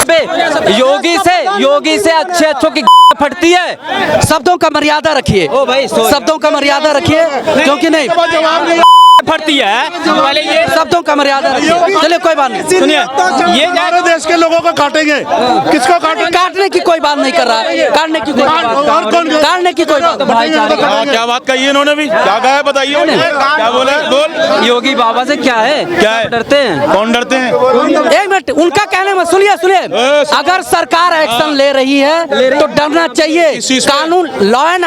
अबे योगी से अच्छे अच्छों की फटती है। शब्दों का मर्यादा रखिए, शब्दों का मर्यादा रखिए, क्योंकि नहीं फटती है पहले ये शब्दों का मर्यादा रखिए। चलिए कोई बात नहीं, सुनिए, ये हमारे देश के लोगों को काटेंगे, किसको काटेंगे? काटने की कोई बात नहीं कर रहा है, काटने की कोई काटने की कोई बात भाईचारे का। क्या बात कही इन्होंने भी, क्या कहा है बताइए, क्या बोला? बोल। योगी बाबा से क्या है, क्या है? डरते हैं? कौन डरते हैं? एक मिनट, उनका कहने में सुनिए, अगर सरकार एक्शन ले रही है तो डरना चाहिए। कानून, लॉ एंड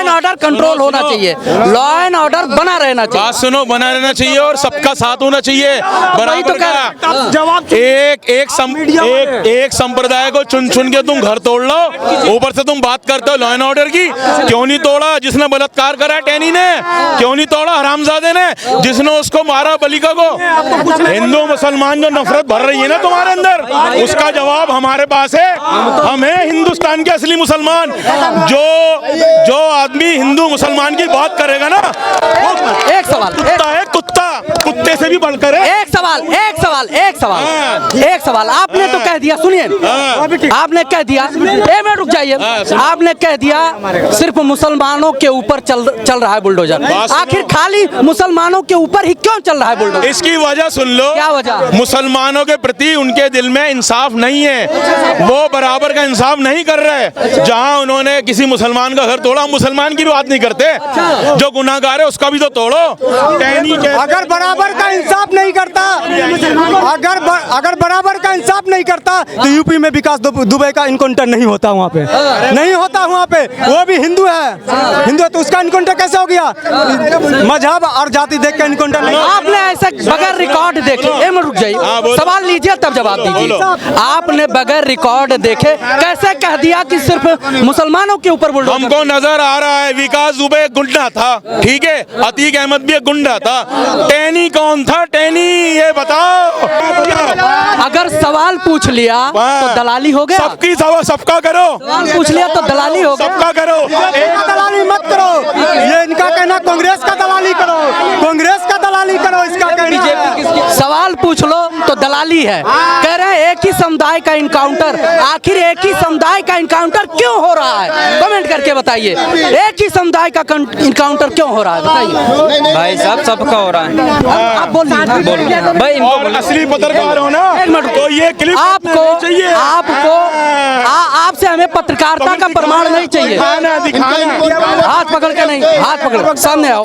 ऑर्डर कंट्रोल होना चाहिए, लॉ एंड ऑर्डर बना रहना चाहिए। बात सुनो, बना रहना चाहिए और सबका साथ होना चाहिए बराबर का। जवाब एक संप्रदाय को चुन चुन के तुम घर तोड़ लो, ऊपर से तुम बात करते हो लॉ एंड ऑर्डर की। क्यों नहीं तोड़ा जिसने बलात्कार करा है टैनी ने? क्यों नहीं तोड़ा हरामजादे ने जिसने उसको मारा बलिका को? हिंदू मुसलमान जो नफरत भर रही है ना तुम्हारे अंदर, उसका जवाब हमारे पास है। हम हैं हिंदुस्तान के असली मुसलमान। जो आदमी हिंदू मुसलमान की बात करेगा ना, एक सवाल, कुत्ता कुत्ते से भी बढ़कर है। एक सवाल आपने तो कह दिया, सुनिए, आपने कह दिया, एक मिनट रुक जाइए, आपने कह दिया सिर्फ मुसलमानों के ऊपर चल रहा है बुलडोजर। आखिर खाली मुसलमानों के ऊपर ही क्यों चल रहा है बुलडोजर? इसकी वजह सुन लो। क्या वजह? मुसलमानों के प्रति उनके दिल में इंसाफ नहीं है, वो बराबर का इंसाफ नहीं कर रहे। जहां उन्होंने किसी मुसलमान का घर तोड़ा, मुसलमान की भी बात नहीं करते, जो गुनाहगार है उसका भी तो तोड़ो। अगर बराबर का इंसाफ नहीं करता, अगर बराबर का इंसाफ नहीं करता तो यूपी में विकास दुबे का इनकाउंटर नहीं होता, वहाँ पे नहीं होता। वहाँ पे वो भी हिंदू है, हिंदू है तो उसका इनकाउंटर कैसे हो गया? मजहब और जाति देख के इनकाउंटर नहीं। आपने ऐसा बगैर रिकॉर्ड देखे, एक मिनट रुक जाइए, सवाल लीजिए तब जवाब दीजिए। आपने बगैर रिकॉर्ड देखे कैसे कह दिया कि सिर्फ मुसलमानों के ऊपर बुलडोजर? हमको नजर आ रहा है विकास दुबे गुंडा था, ठीक है, अतीक अहमद भी एक गुंडा था। टैनी कौन था? टैनी ये बताओ। अगर सवाल पूछ लिया तो दलाली हो गया। सबकी सवाल सबका करो, सवाल पूछ लिया तो दलाली हो गया। सबका करो, दलाली मत करो। ये इनका कहना कांग्रेस का दलाली करो, कांग्रेस का दलाली करो, इसका कहना। सवाल पूछ लो तो दलाली है। कह रहे हैं एक ही समुदाय का इनकाउंटर, आखिर एक ही समुदाय का इनकाउंटर क्यों हो रहा है? कमेंट करके बताइए, एक ही समुदाय का इनकाउंटर क्यों हो रहा है, बताइए। भाई साहब सबका हो रहा है। आप बोलिए भाई, और असली पत्रकार हो ना तो ये क्लिप आपसे हमें पत्रकारिता का प्रमाण नहीं चाहिए। हाथ पकड़ के नहीं, हाथ पकड़, सामने आओ,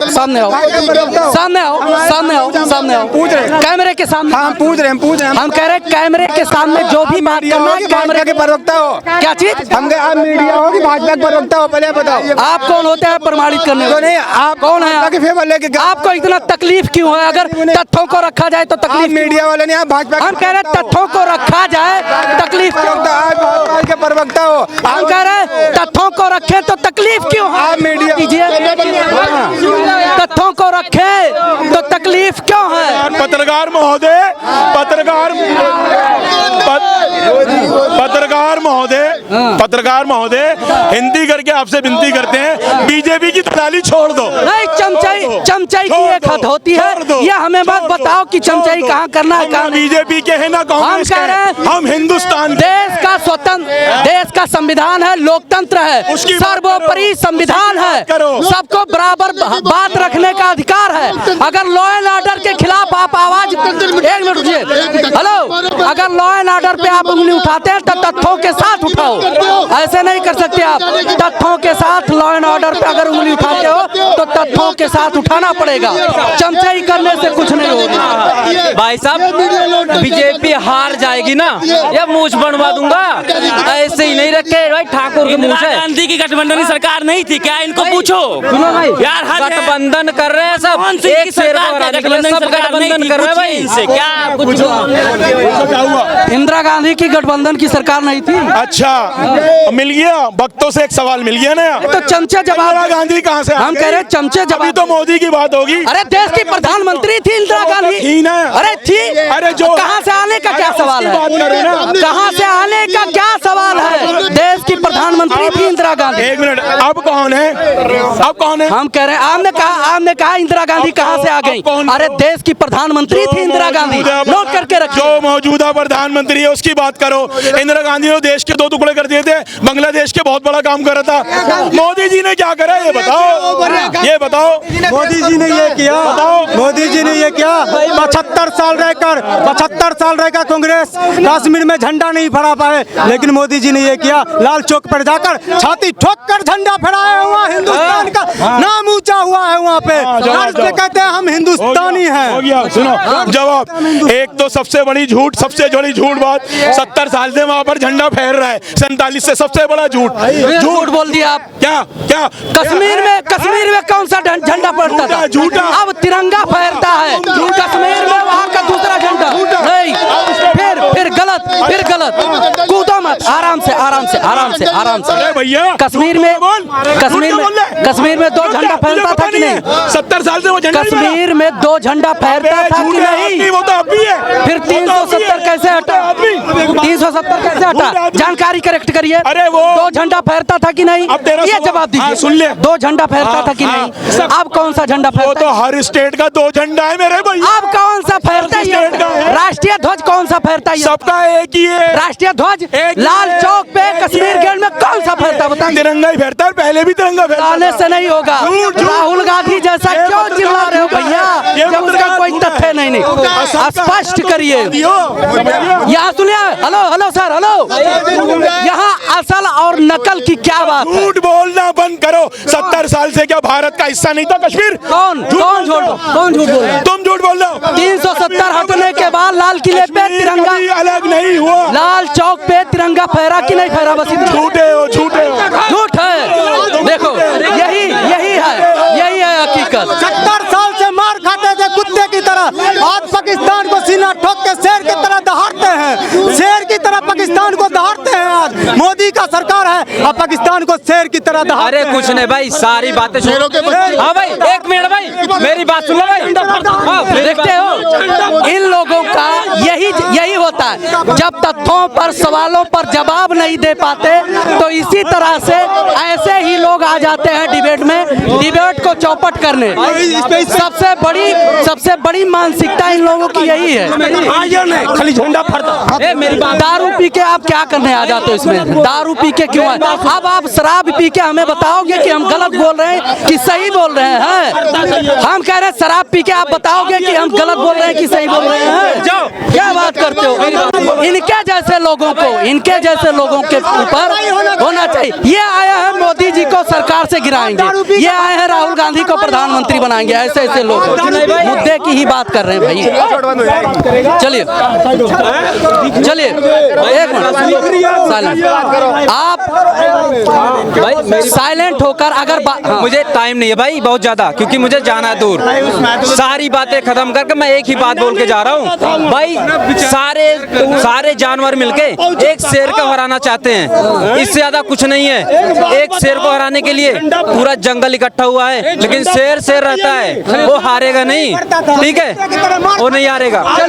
कैमरे के सामने। हम पूछ रहे हैं, हम कह रहे कैमरे के सामने जो भी बात करना है, कैमरे के प्रवक्ता हो। क्या चीज? हम आप मीडिया हो कि भाजपा के प्रवक्ता हो, पहले बताओ। आप कौन होते हैं प्रमाणित करने वाले? नहीं, आप कौन है? फेवर लेके आपको इतना तकलीफ क्यों है? अगर तथ्यों को रखा जाए तो तकलीफ। मीडिया वाले नहीं, आप भाजपा। हम कह रहे तथ्यों को रखा जाए, तकलीफ क्यों? भाजपा के प्रवक्ता हो। हम कह रहे तथ्यों को रखे तो तकलीफ क्यों? आप मीडिया कीजिए, तथ्यों को रखे तो तकलीफ क्यों है? पत्रकार महोदय हिंदी करके आपसे विनती करते हैं, बीजेपी की दलाली छोड़ दो। नहीं, चमचाई की एक हद होती है, ये हमें बात बताओ कि चमचाई कहाँ करना है, कहाँ नहीं। बीजेपी के है ना कांग्रेस के हैं, हम हिंदुस्तान देश का स्वतंत्र, देश का संविधान है, लोकतंत्र है, सर्वोपरि संविधान है, सबको बराबर बात रखने का अधिकार है। अगर लॉ एंड ऑर्डर के खिलाफ आप आवाज, एक मिनट रुकिए, हेलो, अगर लॉ एंड ऑर्डर पे आप उंगली उठाते हैं तो तथ्यों के साथ उठाओ, ऐसे नहीं कर सकते आप। तथ्यों के साथ लॉ एंड ऑर्डर पे अगर उंगली उठाते हो तो तथ्यों के साथ उठाना पड़ेगा, चमचाई करने से कुछ नहीं होगा। भाई साहब बीजेपी हार जाएगी ना, या मूछ बनवा दूंगा, ऐसे ही नहीं रखे भाई ठाकुर के मुंह से। गांधी की गठबंधन की सरकार नहीं थी क्या? इनको पूछो यार, गठबंधन कर रहे हैं सब, एक गठबंधन कर रहे हैं भाई, इनसे क्या कुछ? इंदिरा गांधी की गठबंधन की सरकार नहीं थी। अच्छा, मिल गया भक्तों से एक सवाल मिल गया ना। तो चमचे जवाब। इंदिरा गांधी कहाँ से? हम कह रहे चमचे जवाब। तो मोदी की बात होगी। अरे देश की प्रधानमंत्री थी इंदिरा गांधी, थी ना? अरे थी। अरे जो कहाँ से आने का क्या सवाल है? कहाँ से आने का क्या सवाल है? देश की प्रधानमंत्री थी इंदिरा गांधी। एक मिनट, अब कौन है? अब कौन है? हम कह रहे हैं, आपने कहा इंदिरा गांधी कहाँ से आ गई? अरे देश की प्रधानमंत्री थी इंदिरा गांधी, नोट करके रखिए। जो मौजूदा प्रधानमंत्री है उसकी बात करो। इंदिरा गांधी ने देश के 2 टुकड़े कर दिए थे, बांग्लादेश के बहुत बड़ा काम करा था। मोदी जी ने क्या करा ये बताओ, ये बताओ। मोदी जी ने ये किया, मोदी जी ने ये किया। 75 साल रहकर कांग्रेस कश्मीर में झंडा नहीं फहरा पाए, लेकिन मोदी जी ने ये किया, लाल चौक पर जाकर छाती ठोक कर झंडा फहराया हुआ, हिंदुस्तान का नाम ऊंचा हुआ है वहाँ पे। कहते हैं हम हिंदुस्तानी हैं। हो गया, सुनो जवाब। एक तो सबसे बड़ी झूठ बात, 70 साल से वहाँ पर झंडा फहर रहा है, 47 से सबसे बड़ा झूठ बोल दिया आप। क्या कश्मीर में कौन सा झंडा फहरता था? झूठा। अब तिरंगा फहरता है कश्मीर में, वहाँ का दूसरा झंडा नहीं। फिर गलत, कूदो मत, आराम से। अरे भैया, कश्मीर में 2 झंडा फहरता था कि नहीं? 70 साल से वो झंडा कश्मीर में 2 झंडा फहरता था कि नहीं? वो तो अभी है। फिर 370 कैसे हटा? 370 कैसे हटा? जानकारी करेक्ट करिए। अरे वो 2 झंडा फहरता था कि नहीं? अब तेरा ये जवाब दीजिए। सुन ले, 2 झंडा फहरता था कि नहीं? अब कौन सा झंडा वो फहरता तो है? हर स्टेट का 2 झंडा है मेरे भैया। अब कौन सा फहरता स्टेट का है? है। राष्ट्रीय ध्वज कौन सा फहरता है? सबका एक ही है। राष्ट्रीय ध्वज एक ही लाल है। चौक पे कश्मीर गेट में कौन सा फहरता बताइए? तिरंगा ही फहरता है, पहले भी तिरंगा फहरता आने से नहीं होगा। झूठ। राहुल गांधी जैसा ये क्यों पत्रकार चिल्ला रहे हो भैया, जब उसका कोई तथ्य नहीं? स्पष्ट करिए। यहाँ सुनिए, हेलो सर, हेलो। यहाँ असल और नकल की क्या बात है? झूठ बोलना बंद करो। 70 साल से क्या भारत का हिस्सा नहीं था कश्मीर? कौन झूठ बोल रहा है? तुम झूठ बोल रहे हो। 370 हटने के बाद लाल किले पे तिरंगा अलग नहीं हुआ, लाल चौक पे तिरंगा फहरा कि नहीं फहरा? बस इतना। झूठे हो। झूठ है। देखो यही है हकीकत। 70 साल से मार खाते थे कुत्ते की तरह, आज पाकिस्तान को सीना ठोक के शेर की तरह दहाड़ते हैं, शेर की तरह पाकिस्तान को दहाड़ते हैं। आज मोदी का सरकार है और पाकिस्तान को शेर की तरह दहाड़ते अरे हैं। कुछ नहीं भाई, सारी बातें हाँ भाई, 1 मिनट भाई, मेरी बात सुनो भाई। देखते हो, इन लोगों का यही होता है। जब तथ्यों पर, सवालों पर जवाब नहीं दे पाते तो इसी तरह से ऐसे ही लोग आ जाते हैं डिबेट को चौपट करने। सबसे बड़ी मानसिकता इन लोगों की यही है। खाली झंडा फहरता। मेरी बात, दारू पी के आप क्या करने आ जाते हो इसमें? दारू पी के क्यों आए? अब आप शराब पी के हमें बताओगे कि हम गलत बोल रहे हैं कि सही बोल रहे हैं? हम कह रहे हैं शराब पी के आप बताओगे कि हम गलत बोल रहे हैं कि सही बोल रहे हैं? क्या बात करते हो? इनके जैसे लोगों के ऊपर होना चाहिए। ये आए हैं मोदी जी को सरकार से गिराएंगे, ये आए हैं राहुल गांधी को प्रधानमंत्री बनाएंगे, ऐसे लोग मुद्दे की ही बात कर रहे हैं भाई। चलिए एक मिनट, आप साइलेंट होकर अगर मुझे टाइम नहीं है भाई बहुत ज्यादा, क्योंकि मुझे जाना है दूर। सारी बातें खत्म करके मैं एक ही बात बोल के जा रहा हूँ भाई। सारे जानवर मिलके एक शेर को हराना चाहते हैं, इससे ज्यादा कुछ नहीं है। एक शेर को हराने के लिए पूरा जंगल इकट्ठा हुआ है, लेकिन शेर रहता है, वो हारेगा नहीं, ठीक है? वो नहीं हारेगा।